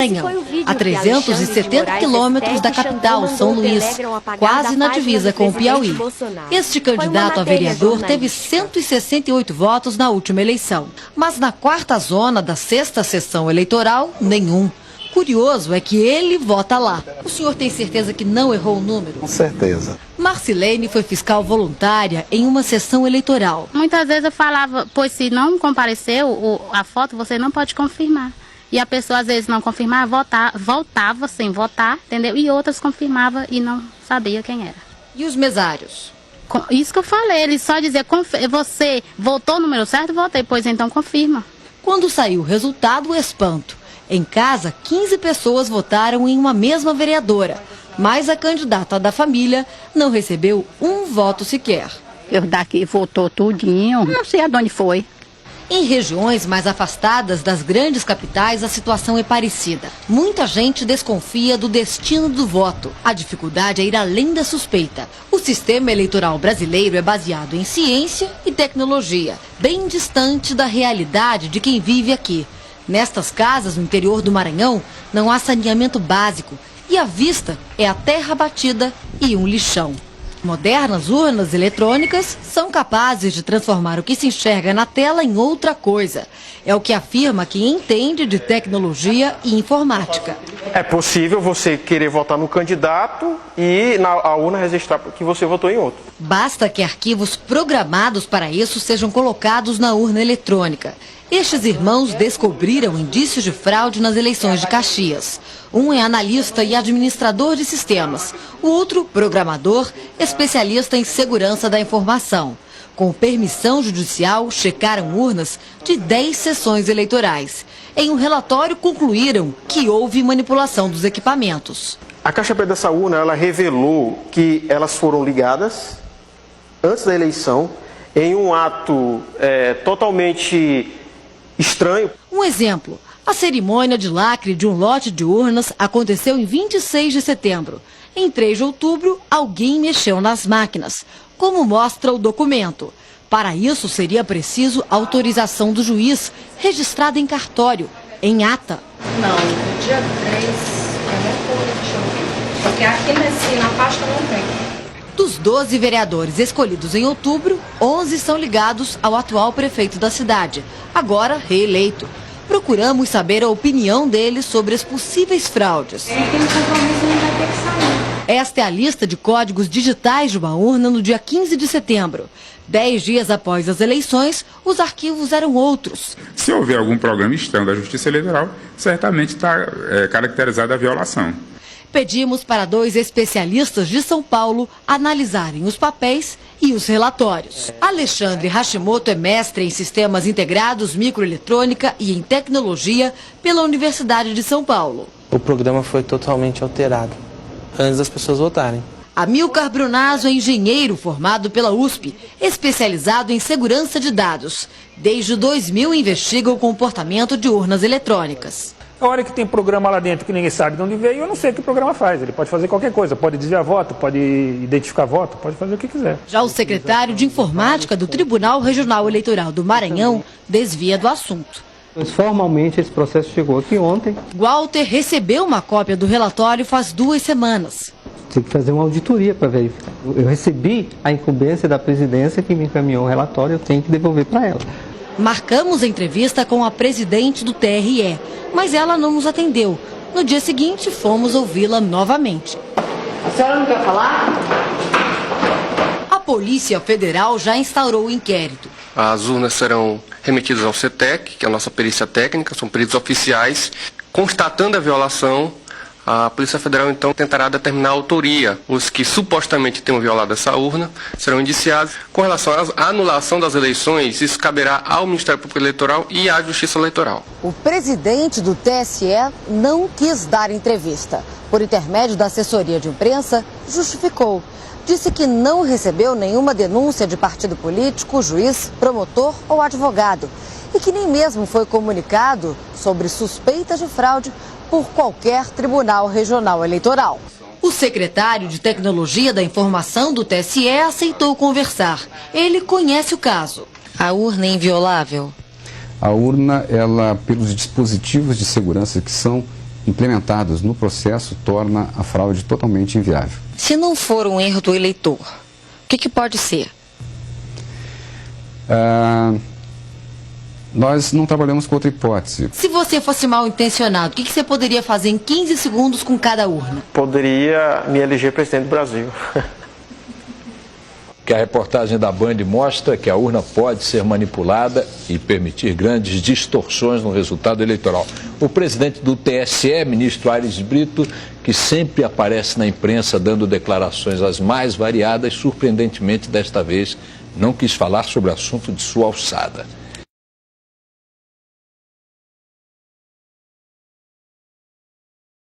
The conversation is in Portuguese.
Maranhão, a 370 quilômetros da capital, São Luís, quase na divisa com o Piauí. Este candidato a vereador teve 168 votos na última eleição, mas na quarta zona da sexta sessão eleitoral, nenhum. Curioso é que ele vota lá. O senhor tem certeza que não errou o número? Com certeza. Marcilene foi fiscal voluntária em uma sessão eleitoral. Muitas vezes eu falava, pois se não compareceu a foto, você não pode confirmar. E a pessoa às vezes não confirmava, voltava sem votar, entendeu? E outras confirmava e não sabia quem era. E os mesários? Isso que eu falei, ele só dizia, você votou o número certo? Votei, pois então confirma. Quando saiu o resultado, o espanto. Em casa, 15 pessoas votaram em uma mesma vereadora, mas a candidata da família não recebeu um voto sequer. Eu daqui votou tudinho, não sei aonde foi. Em regiões mais afastadas das grandes capitais, a situação é parecida. Muita gente desconfia do destino do voto. A dificuldade é ir além da suspeita. O sistema eleitoral brasileiro é baseado em ciência e tecnologia, bem distante da realidade de quem vive aqui. Nestas casas, no interior do Maranhão, não há saneamento básico e a vista é a terra batida e um lixão. Modernas urnas eletrônicas são capazes de transformar o que se enxerga na tela em outra coisa. É o que afirma quem entende de tecnologia e informática. É possível você querer votar no candidato e a urna registrar que você votou em outro. Basta que arquivos programados para isso sejam colocados na urna eletrônica. Estes irmãos descobriram indícios de fraude nas eleições de Caxias. Um é analista e administrador de sistemas. O outro, programador, especialista em segurança da informação. Com permissão judicial, checaram urnas de 10 sessões eleitorais. Em um relatório, concluíram que houve manipulação dos equipamentos. A caixa preta dessa urna, ela revelou que elas foram ligadas antes da eleição em um ato totalmente estranho. Um exemplo, a cerimônia de lacre de um lote de urnas aconteceu em 26 de setembro. Em 3 de outubro, alguém mexeu nas máquinas, como mostra o documento. Para isso, seria preciso autorização do juiz, registrada em cartório, em ata. Não, no dia 3 é muito, deixa eu ver, porque aqui na pasta não tem. Dos 12 vereadores escolhidos em outubro, 11 são ligados ao atual prefeito da cidade, agora reeleito. Procuramos saber a opinião deles sobre as possíveis fraudes. Aquele compromisso não vai ter que sair. Esta é a lista de códigos digitais de uma urna no dia 15 de setembro. 10 dias após as eleições, os arquivos eram outros. Se houver algum programa estranho da Justiça Eleitoral, certamente está caracterizada a violação. Pedimos para 2 especialistas de São Paulo analisarem os papéis e os relatórios. Alexandre Hashimoto é mestre em Sistemas Integrados, Microeletrônica e em Tecnologia pela Universidade de São Paulo. O programa foi totalmente alterado antes das pessoas votarem. Amilcar Brunazzo é engenheiro formado pela USP, especializado em segurança de dados. Desde 2000 investiga o comportamento de urnas eletrônicas. A hora que tem programa lá dentro que ninguém sabe de onde veio, eu não sei o que o programa faz. Ele pode fazer qualquer coisa, pode desviar voto, pode identificar voto, pode fazer o que quiser. Já o secretário de Informática do Tribunal Regional Eleitoral do Maranhão desvia do assunto. Formalmente esse processo chegou aqui ontem. Walter recebeu uma cópia do relatório faz 2 semanas. Tem que fazer uma auditoria para verificar. Eu recebi a incumbência da presidência que me encaminhou o relatório, eu tenho que devolver para ela. Marcamos a entrevista com a presidente do TRE, mas ela não nos atendeu. No dia seguinte, fomos ouvi-la novamente. A senhora não quer falar? A Polícia Federal já instaurou o inquérito. As urnas serão remetidas ao CETEC, que é a nossa perícia técnica, são peritos oficiais. Constatando a violação, a Polícia Federal, então, tentará determinar a autoria. Os que supostamente tenham violado essa urna serão indiciados. Com relação à anulação das eleições, isso caberá ao Ministério Público Eleitoral e à Justiça Eleitoral. O presidente do TSE não quis dar entrevista. Por intermédio da assessoria de imprensa, justificou. Disse que não recebeu nenhuma denúncia de partido político, juiz, promotor ou advogado. E que nem mesmo foi comunicado sobre suspeitas de fraude por qualquer tribunal regional eleitoral. O secretário de Tecnologia da Informação do TSE aceitou conversar. Ele conhece o caso. A urna é inviolável? A urna, ela, pelos dispositivos de segurança que são implementados no processo torna a fraude totalmente inviável. Se não for um erro do eleitor, o que pode ser? Nós não trabalhamos com outra hipótese. Se você fosse mal intencionado, o que você poderia fazer em 15 segundos com cada urna? Poderia me eleger presidente do Brasil. Que a reportagem da Band mostra que a urna pode ser manipulada e permitir grandes distorções no resultado eleitoral. O presidente do TSE, ministro Aires Brito, que sempre aparece na imprensa dando declarações as mais variadas, surpreendentemente desta vez não quis falar sobre o assunto de sua alçada.